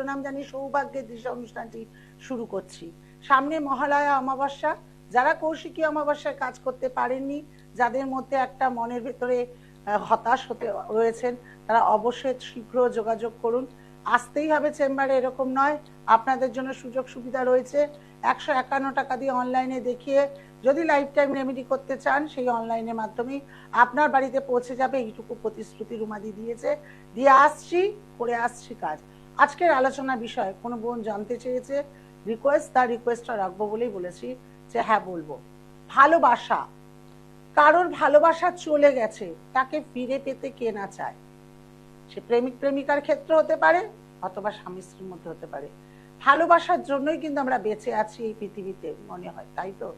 নাম জানি সৌভাগ্যের দিশা অনুষ্ঠানটি শুরু করছি। সামনে মহালয়া অমাবস্যা, যারা কৌশিকী অমাবস্যায় কাজ করতে পারেননি, যাদের মধ্যে একটা মনের ভেতরে হতাশ হতে রয়েছেন, তারা অবশ্যই শীঘ্র যোগাযোগ করুন। আসতেই হবে চেম্বারে এরকম নয়, আপনাদের জন্য সুযোগ সুবিধা রয়েছে। 151 টাকা দিয়ে অনলাইনে দেখিয়ে যদি লাইফ টাইম রেমেডি করতে চান, সেই অনলাইনের মাধ্যমেই আপনার বাড়িতে পৌঁছে যাবে। এইটুকু প্রতিশ্রুতি রুমাদি দিয়েছে, দিয়ে আসছি, করে আসছি কাজ। আজকের আলোচনার বিষয় কোনো বোন জানতে চেয়েছে, রিকোয়েস্ট, তার রিকোয়েস্টটা রাখবো বলেই বলেছি যে হ্যাঁ বলবো। ভালোবাসা, কারোর ভালোবাসা চলে গেছে, তাকে ফিরে পেতে কে না চায়। সে প্রেমিক প্রেমিকার ক্ষেত্রে হতে পারে, অথবা স্বামী স্ত্রীর মধ্যে হতে পারে। ভালোবাসার জন্যই কিন্তু আমরা বেঁচে আছি এই পৃথিবীতে, মনে হয় তাই তো।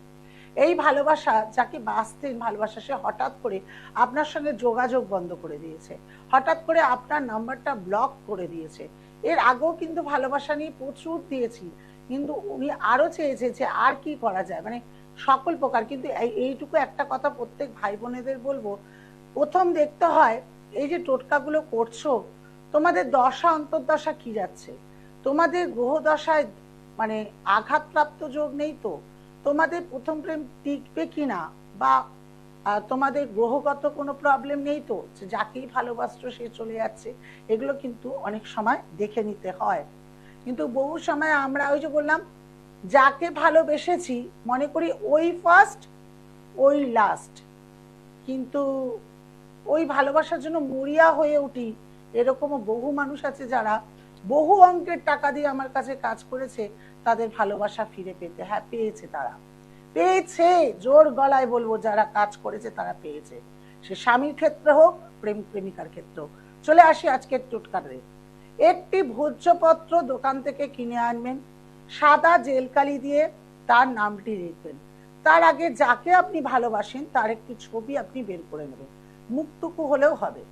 এই ভালোবাসা যাকে বাঁচতেন ভালোবাসা, সে হঠাৎ করে আপনার সঙ্গে যোগাযোগ বন্ধ করে দিয়েছে, হঠাৎ করে আপনার নাম্বারটা ব্লক করে দিয়েছে। এর আগেও কিন্তু ভালোবাসা নিয়ে প্রচুর দিয়েছি, কিন্তু উনি আরো চেয়েছে যে আর কি করা যায়, মানে সকল প্রকার। কিন্তু এইটুকু একটা কথা প্রত্যেক ভাই বোনেদের বলবো, প্রথম দেখতে হয় এই যে টোটকাগুলো করছো, তোমাদের দশা অন্তর্দশা কি যাচ্ছে, তোমাদের গ্রহ দশায় মানে আঘাতপ্রাপ্ত যোগ নেই তো, তোমাদের প্রথম প্রেম টিকবে কিনা, বা তোমাদের গ্রহগত কোনো প্রবলেম নেই তো, যাকেই ভালোবাসছো সে চলে যাচ্ছে। এগুলো কিন্তু অনেক সময় দেখে নিতে হয়। কিন্তু বহু সময় আমরা ওই যে বললাম, যাকে ভালোবেসেছি মনে করি ওই ফার্স্ট ওই লাস্ট, কিন্তু ওই ভালোবাসার জন্য মরিয়া হয়ে উঠি। এরকমও বহু মানুষ আছে যারা বহু অঙ্কের টাকা দিয়ে আমার কাছে কাজ করেছে তাদের ভালোবাসা ফিরে পেতে। হ্যাঁ, পেয়েছে, তারা পেয়েছে, জোর গলায় বলবো, যারা কাজ করেছে তারা পেয়েছে। সে স্বামীর ক্ষেত্রে হোক, প্রেম প্রেমিকার ক্ষেত্রে হোক। চলে আসি আজকের টোটকাতে। একটি ভোজ্যপত্র দোকান থেকে কিনে আনবেন, সাদা জেলকালি দিয়ে তার নামটি লিখবেন। তার আগে যাকে আপনি ভালোবাসেন তার একটি ছবি আপনি বের করে নেবেন, মুখটুকু হলেও হবে।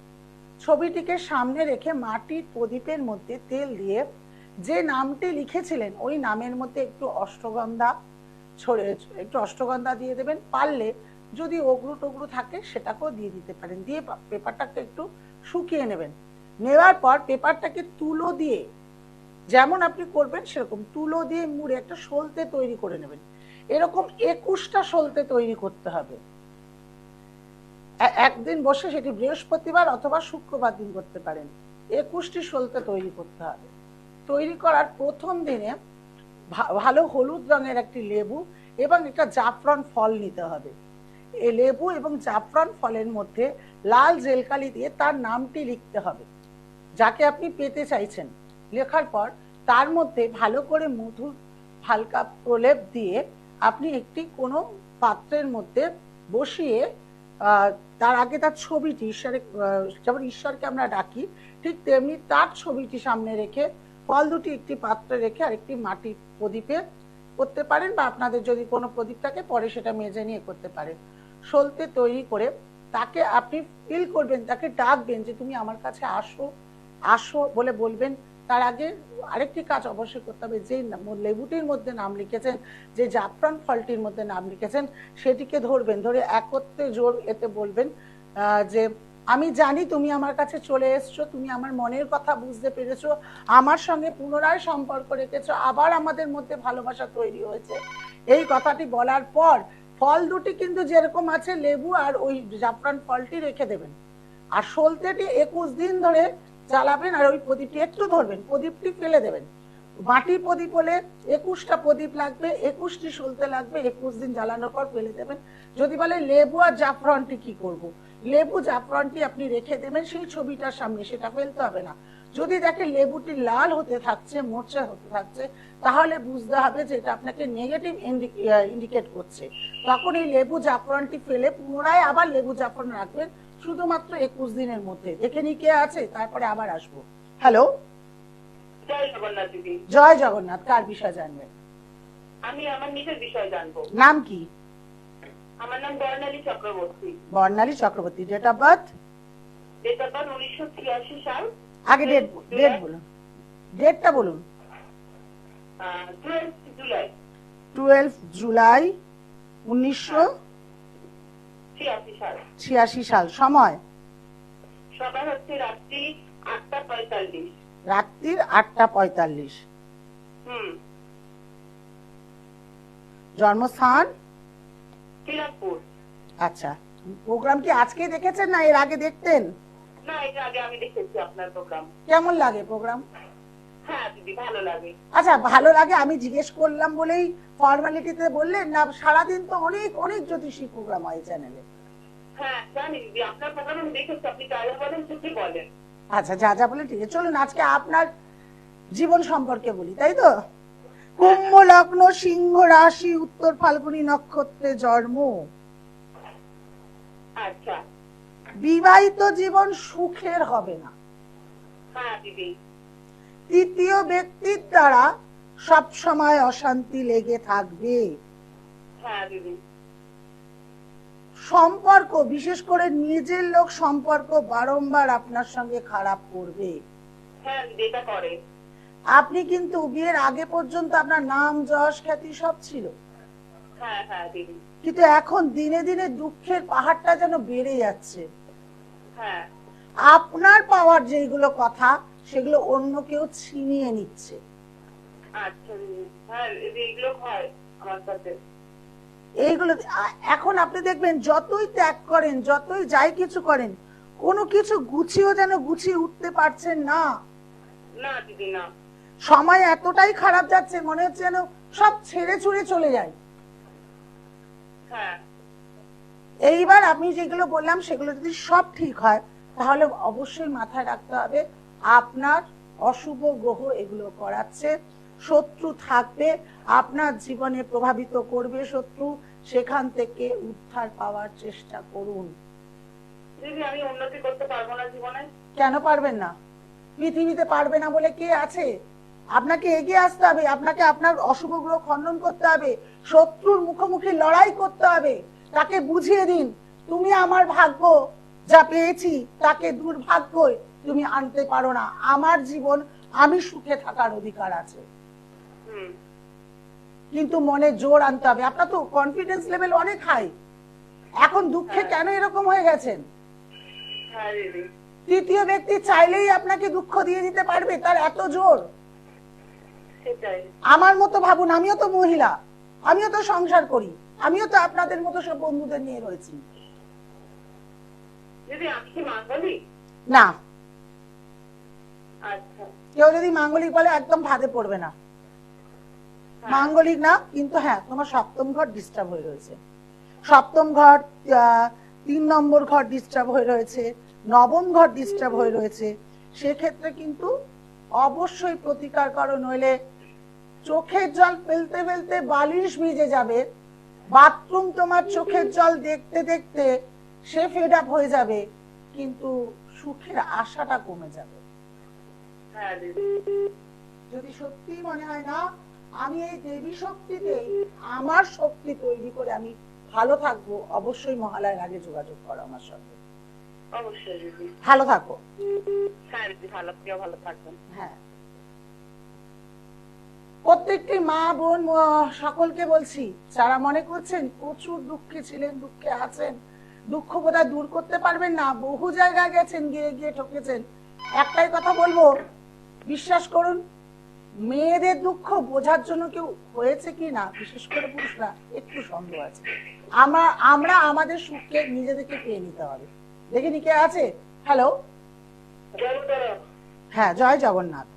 ছবিটিকে সামনে রেখে মাটির প্রদীপের মধ্যে তেল দিয়ে যে নামটি লিখেছিলেন ওই নামের মধ্যে একটু অষ্টগন্ধা দিয়ে দেবেন। পারলে যদি অগ্রু টগ্রু থাকে সেটাকেও দিয়ে দিতে পারেন। দিয়ে পেপারটাকে একটু শুকিয়ে নেবেন। নেওয়ার পর পেপারটাকে তুলো দিয়ে, যেমন আপনি করবেন সেরকম তুলো দিয়ে মুড়ে একটা সলতে তৈরি করে নেবেন। এরকম 21টা সলতে তৈরি করতে হবে। একদিন বসে, সেটি বৃহস্পতিবার অথবা শুক্রবার দিন করতে পারেন। 21টি সলতে তৈরি করতে হবে। তৈরি করার প্রথম দিনে ভালো হলুদ রঙের একটি লেবু এবং একটা জাফরান ফল নিতে হবে। এই লেবু এবং জাফরান ফলের মধ্যে লাল জেলকালি দিয়ে তার নামটি লিখতে হবে, যাকে আপনি পেতে চাইছেন। লেখার পর তার মধ্যে ভালো করে মধুর হালকা প্রলেপ দিয়ে আপনি একটি কোনো পাত্রের মধ্যে বসিয়ে তার আগে তার ছবিটি, ঈশ্বরের, যেমন ঈশ্বরকে আমরা ডাকি ঠিক তেমনি তার ছবিটি সামনে রেখে ফল দুটি একটি পাত্রে রেখে আরেকটি মাটির প্রদীপে করতে পারেন, বা আপনাদের যদি কোনো প্রদীপ থাকে পরে সেটা মেজে নিয়ে করতে পারেন। সলতে তৈরি করে তাকে আপনি ফিল করবেন, তাকে ডাকবেন যে তুমি আমার কাছে আসো আসো বলে বলবেন। তার আগে আরেকটি কাজ অবশ্যই করতে হবে, যে লেবুটির মধ্যে নাম লিখেছেন, যে জাফরান ফলটির মধ্যে নাম লিখেছেন, সেটিকে ধরবেন, ধরে একত্রে জোর এতে বলবেন যে আমি জানি তুমি আমার কাছে চলে এসছো, তুমি আমার মনের কথা বুঝতে পেরেছো, আমার সঙ্গে পুনরায় সম্পর্ক রেখেছো, আবার আমাদের মধ্যে ভালোবাসা তৈরি হয়েছে। এই কথাটি বলার পর ফল দুটি কিন্তু যেরকম আছে, লেবু আর ওই জাফরান ফলটি রেখে দেবেন। আর সলতেটি 21 দিন ধরে জ্বালাবেন, আর ওই প্রদীপটি একটু ধরবেন, প্রদীপটি ফেলে দেবেন। মাটির প্রদীপ হলে 21টা প্রদীপ লাগবে, 21টি সলতে লাগবে, 21 দিন জ্বালানোর পর ফেলে দেবেন। যদি বলে লেবু আর জাফরানটি কি করব, লেবু জাফরানটি আপনি রেখে দেবেন সেই ছবিটার সামনে, সেটা ফেলতে হবে না। যদি দেখে লেবুটি লাল হতে থাকছে, মোর্চা হতে থাকছে, তাহলে বুঝতে হবে যে এটা আপনাকে নেগেটিভ ইন্ডিকেট করছে। তখন এই লেবু জাফরানটি ফেলে পুনরায় আবার লেবু জাফরান রাখবেন, শুধুমাত্র 21 দিনের মধ্যে। দেখে নি কে আছে, তারপরে আবার আসবো। হ্যালো, জয় জগন্নাথ দিদি। জয় জগন্নাথ। কার বিষয় জানবেন? আমি আমার নিজের বিষয় জানবো। নাম কি? আমার নাম Barnali Chakraborty. Barnali Chakraborty. Date of birth? Date of birth 1986 সাল। আগে ডেট বলুন, ডেটটা বলুন। 12 জুলাই। 12 জুলাই 1986 সাল। সময়? সকাল হচ্ছে রাত্রি 8টা 45। রাত্রির 8:45। হুম। জন্মস্থান? কিলারপুর। আচ্ছা, প্রোগ্রাম কি আজকে দেখেছেন না এর আগে দেখতেন? না, এর আগে আমি দেখেছি আপনার প্রোগ্রাম। কেমন লাগে প্রোগ্রাম? হ্যাঁ দিদি, ভালো লাগে। আচ্ছা, ভালো লাগে আমি জিজ্ঞেস করলাম বলেই ফর্মালিটিতে বললেন না? সারাদিন তো অনেক অনেক জ্যোতিষী প্রোগ্রাম হয় চ্যানেলে। হ্যাঁ জানি দিদি, আপনার প্রোগ্রাম আমি দেখেছি, আপনি যা যা বলেন সেটাই বলেন। আচ্ছা, যা যা বলে ঠিক আছে। চলুন আজকে আপনার জীবন সম্পর্কে বলি, তাই তো? কুম্ভ লগ্ন, সিংহ রাশি, উত্তর ফাল্গুনী নক্ষত্রে জন্ম। আচ্ছা। বিবাহিত জীবন সুখের হবে না। হ্যাঁ দিদি। তৃতীয় ব্যক্তির দ্বারা সব সময় অশান্তি লেগে থাকবে। হ্যাঁ দিদি। সম্পর্ক, বিশেষ করে নিজের লোক সম্পর্ক বারংবার আপনার সঙ্গে খারাপ করবে। হ্যাঁ দিদি, এটা করে। আপনি কিন্তু বিয়ের আগে পর্যন্ত আপনার নাম যশ খ্যাতি সব ছিল, হ্যাঁ হ্যাঁ দিদি। কিন্তু এখন দিনে দিনে দুঃখের পাহাড়টা যেন বেড়ে যাচ্ছে। হ্যাঁ। আপনার পাওয়ার যেগুলো কথা সেগুলো অন্য কেউ ছিনিয়ে নিচ্ছে। আচ্ছা দিদি। হ্যাঁ দিদি, এগুলো হয় আমার সাথে। এইগুলো এখন আপনি দেখবেন যতই ত্যাগ করেন, যতই যাই কিছু করেন, কোনো কিছু গুছিয়েও যেন গুছিয়ে উঠতে পারছেন না। না দিদি না। সময় এতটাই খারাপ যাচ্ছে, মনে হচ্ছে যেন সব ছেড়ে ছুড়ে চলে যায়। হ্যাঁ। এইবার আমি যেগুলো বললাম সেগুলো যদি সব ঠিক হয়, তাহলে অবশ্যই মাথায় রাখতে হবে আপনার অশুভ গ্রহ এগুলো করাচ্ছে। শত্রু থাকবে, আপনার জীবনে প্রভাবিত করবে শত্রু, সেখান থেকে উদ্ধার পাওয়ার চেষ্টা করুন। দিদি, আমি উন্নতি করতে পারবো না জীবনে? কেন পারবেন না? পৃথিবীতে পারবে না বলে কে আছে? আপনাকে এগিয়ে আসতে হবে, আপনাকে আপনার অশুভ গ্রহ খণ্ডন করতে হবে, শত্রুর মুখোমুখি লড়াই করতে হবে। তাকে বুঝিয়ে দিন তুমি আমার ভাগ্য যা পেয়েছি তাকে দুর্ভাগ্য তুমি আনতে পারো না, আমার জীবন আমি সুখে থাকার অধিকার আছে। হুম। কিন্তু মনে জোর আনতে হবে। আপনার তো কনফিডেন্স লেভেল অনেক হাই, এখন দুঃখে কেন এরকম হয়ে গেছেন? হ্যাঁ দিদি। তৃতীয় ব্যক্তি চাইলেই আপনাকে দুঃখ দিয়ে দিতে পারবে, তার এত জোর। সেটাই। আমার মতো ভাবুন, আমিও তো মহিলা, আমিও তো সংসার করি, আমিও তো আপনাদের মতো সব বন্ধুদের নিয়ে রয়েছি। দিদি, আমি কি মাঙ্গলিক? না, আচ্ছা। কেউ যদি মাঙ্গলিক বলে একদম ভাদে পড়বে না। মাঙ্গলিক না, কিন্তু হ্যাঁ তোমার সপ্তম ঘর ডিস্টার্ব হয়ে রয়েছে। সপ্তম ঘর, 3 নম্বর ঘর ডিস্টার্ব হয়ে রয়েছে, নবম ঘর ডিস্টার্ব হয়ে রয়েছে। সেক্ষেত্রে কিন্তু অবশ্যই প্রতিকার করো, নইলে চোখের জল ফেলতে ফেলতে বালিশ ভিজে যাবে। বাথরুম তোমার চোখের জল দেখতে দেখতে সে ফেড আপ হয়ে যাবে, কিন্তু সুখের আশাটা কমে যাবে। হ্যাঁ দিদি। যদি সত্যি মনে হয় না আমি এই দেবী শক্তিতে আমার শক্তি তৈরি করে আমি ভালো থাকবো, অবশ্যই মহালয়ার আগে যোগাযোগ করো আমার সঙ্গে। অবশ্যই দিদি। ভালো থাকো। হ্যাঁ দিদি, ভালো, আপনিও ভালো থাকবেন। হ্যাঁ, প্রত্যেকটি মা বোন সকলকে বলছি, যারা মনে করছেন প্রচুর দুঃখে ছিলেন, দুঃখে আছেন, দুঃখ বোধহয় দূর করতে পারবেন না, বহু জায়গায় গেছেন, গিয়ে গিয়ে ঠকেছেন, একটাই কথা বলবো, বিশ্বাস করুন মেয়েদের দুঃখ বোঝার জন্য কেউ হয়েছে কি না, বিশেষ করে পুরুষরা একটু সন্দেহ আছে। আমরা আমাদের সুখকে নিজেদেরকে পেয়ে নিতে হবে। দেখিনি কে আছে? হ্যালো, হ্যাঁ, জয় জগন্নাথ।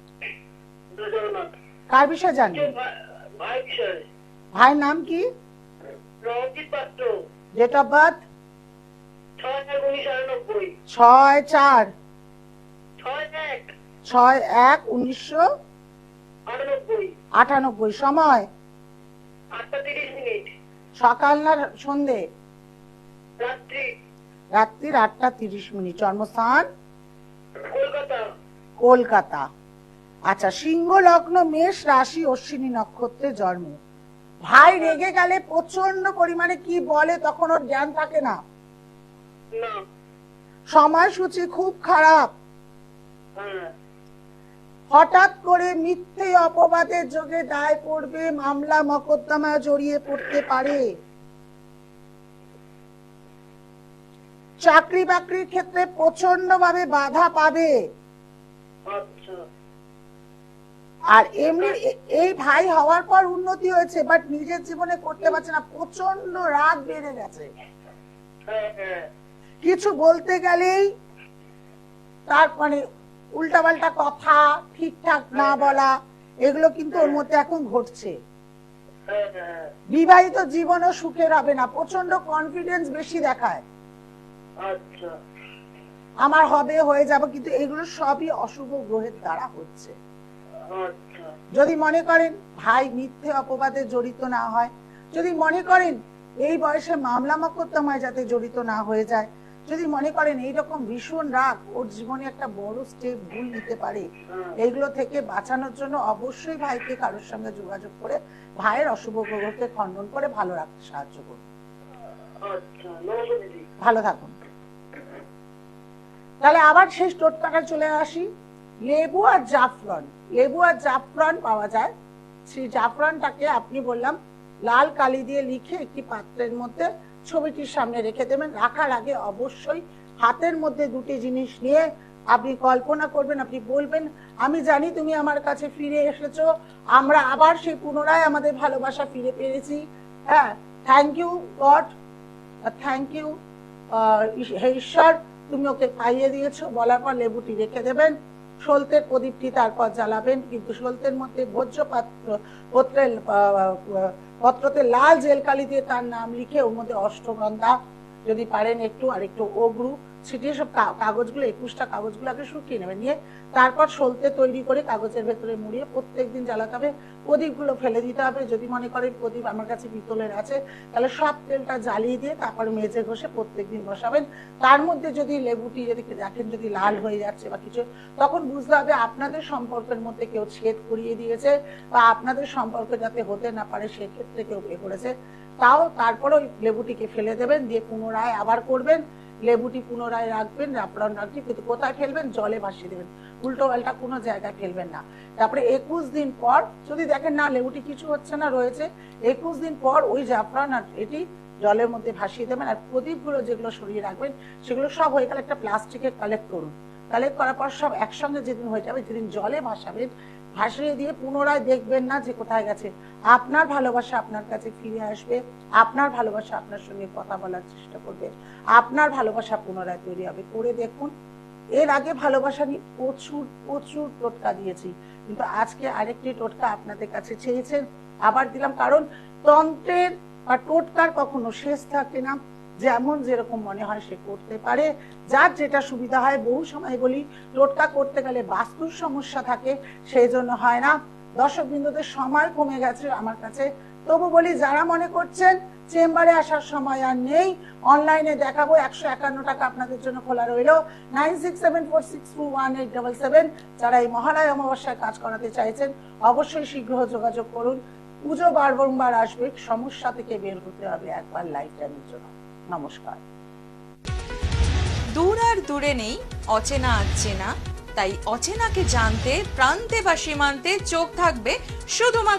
কার বিষয়ে জানবেন? ভাইয়ের নাম কি? Date of birth? 6/4/1998। সময়? সকাল না সন্ধে? রাত্রির 8:30। জন্মস্থান? কলকাতা। আচ্ছা, সিংহ লগ্ন, মেষ রাশি, অশ্বিনী নক্ষত্রে জন্ম। ভাই রেগে গেলে প্রচন্ড পরিমাণে কি বলে, তখন ওর জ্ঞান থাকে না। সময়সূচি খুব খারাপ। হঠাৎ করে মিথ্যে অপবাদের যোগে দায় পড়বে, মামলা মকদ্দমা জড়িয়ে পড়তে পারে। চাকরি বাকরির ক্ষেত্রে প্রচন্ড ভাবে বাধা পাবে। আর এমনি এই ভাই হওয়ার পর উন্নতি হয়েছে, বাট নিজের জীবনে করতে পারছে না, প্রচন্ড রাগ বেড়ে গেছে। কিছু বলতে গেলেই তার মানে উল্টাপাল্টা কথা, ঠিকঠাক না বলা, এগুলো কিন্তু ওর মধ্যে এখন ঘটছে। বিবাহিত জীবনও সুখের হবে না, প্রচন্ড কনফিডেন্স বেশি দেখায়, আমার হবে, হয়ে যাবে, কিন্তু এগুলো সবই অশুভ গ্রহের দ্বারা হচ্ছে। যদি মনে করেন ভাই মিথ্যে অপবাদে জড়িত না হয়, যদি মনে করেন এই বয়সে মামলা মোকদ্দমায় যাতে জড়িত না হয়ে যায়, যদি মনে করেন এইরকম ভীষণ রাগ ওর জীবনে একটা বড় স্টেপ ভুল নিতে পারে, এইগুলো থেকে বাঁচানোর জন্য অবশ্যই ভাইকে কারোর সঙ্গে যোগাযোগ করে ভাইয়ের অশুভ গ্রহকে খণ্ডন করে ভালো রাখতে সাহায্য করুন। ভালো থাকুন। তাহলে আবার শেষ টোটকাটা চলে আসি। লেবু আর জাফরান, লেবু আর জাফরান পাওয়া যায়। সেই জাফরানটাকে আপনি বললাম লাল কালি দিয়ে লিখে একটি পাত্রের মধ্যে ছবিটির সামনে রেখে দেবেন। রাখার আগে অবশ্যই হাতের মধ্যে দুটি জিনিস নিয়ে আপনি কল্পনা করবেন, আপনি বলবেন আমি জানি তুমি আমার কাছে ফিরে এসেছো, আমরা আবার সেই পুনরায় আমাদের ভালোবাসা ফিরে পেয়েছি। হ্যাঁ, thank you God, thank you হে ঈশ্বর, তুমি ওকে পাইয়ে দিয়েছো। বলার পর লেবুটি রেখে দেবেন। সলতের প্রদীপটি তারপর জ্বালাবেন, কিন্তু সলতের মধ্যে ভোজ্য পত্রতে লাল জেল কালি দিয়ে তার নাম লিখে ওর মধ্যে অষ্টগন্ধা যদি পারেন একটু, আর একটু অগ্রু ছিটিয়ে সব কাগজগুলো 21টা কাগজগুলো আগে শুকিয়ে নেবেন, নিয়ে তারপর সলতে তৈরি করে কাগজের ভেতরে মুড়িয়ে প্রত্যেকদিন জ্বালাতে হবে। প্রদীপগুলো ফেলে দিতে হবে। যদি মনে করেন প্রদীপ আমার কাছে পিতলের আছে, তাহলে সব তেলটা জ্বালিয়ে দিয়ে তারপর মেজে ঘষে প্রত্যেকদিন বসাবেন। তার মধ্যে যদি লেবুটি যদি দেখেন যদি লাল হয়ে যাচ্ছে বা কিছু, তখন বুঝতে হবে আপনাদের সম্পর্কের মধ্যে কেউ ছেদ করিয়ে দিয়েছে, বা আপনাদের সম্পর্ক যাতে হতে না পারে সেক্ষেত্রে কেউ এ করেছে। তাও তারপরে ওই লেবুটিকে ফেলে দেবেন, দিয়ে পুনরায় আবার করবেন। লেবুটি পুনরায় রাখবেন, জাফরান রাখবেন, কিন্তু কোথায় ফেলবেন? জলে ভাসিয়ে দেবেন, উল্টো পাল্টা কোনো জায়গায় ফেলবেন না। তারপরে 21 দিন পর যদি দেখেন না লেবুটি কিছু হচ্ছে না, রয়েছে, 21 দিন পর ওই জাফরান আর এটি জলের মধ্যে ভাসিয়ে দেবেন। আর প্রদীপগুলো যেগুলো সরিয়ে রাখবেন সেগুলো সব হয়ে গেলে একটা প্লাস্টিকে কালেক্ট করুন। কালেক্ট করার পর সব একসঙ্গে যেদিন হয়ে যাবে, যেদিন জলে ভাসাবেন, ভাসিয়ে দিয়ে পুনরায় দেখবেন না যে কোথায় গেছে। আপনার ভালোবাসা আপনার কাছে ফিরে আসবে, আপনার ভালোবাসা আপনার সঙ্গে কথা বলার চেষ্টা করবে, আপনার ভালোবাসা পুনরায় তৈরি হবে। করে দেখুন। এর আগে ভালোবাসা নিয়ে প্রচুর প্রচুর টোটকা দিয়েছি, কিন্তু আজকে আরেকটি টোটকা আপনাদের কাছে চেয়েছেন, আবার দিলাম। কারণ তন্ত্রের বা টোটকার কখনো শেষ থাকে না, যেমন যেরকম মনে হয় সে করতে পারে, যার যেটা সুবিধা হয়। বহু সময় বলি টোটকা করতে গেলে বাস্তুর সমস্যা থাকে, সেই জন্য হয় না। দর্শকবৃন্দদের সময় কমে গেছে আমার কাছে, তবু বলি যারা মনে করছেন চেম্বারে আসার সময় আর নেই, অনলাইনে দেখাবো, 151 টাকা আপনাদের জন্য খোলা রইল, 9674621877। যারা এই মহালয়া অমাবস্যায় কাজ করাতে চাইছেন অবশ্যই শীঘ্র যোগাযোগ করুন। পুজো বারবার আসবে, সমস্যা থেকে বের হতে হবে একবার লাইফ টাইমের জন্য। নমস্কার। দূর আর দূরে নেই অচেনা আচেনা, তাই অচেনাকে জানতে প্রান্তে বা সীমান্তে চোখ থাকবে শুধুমাত্র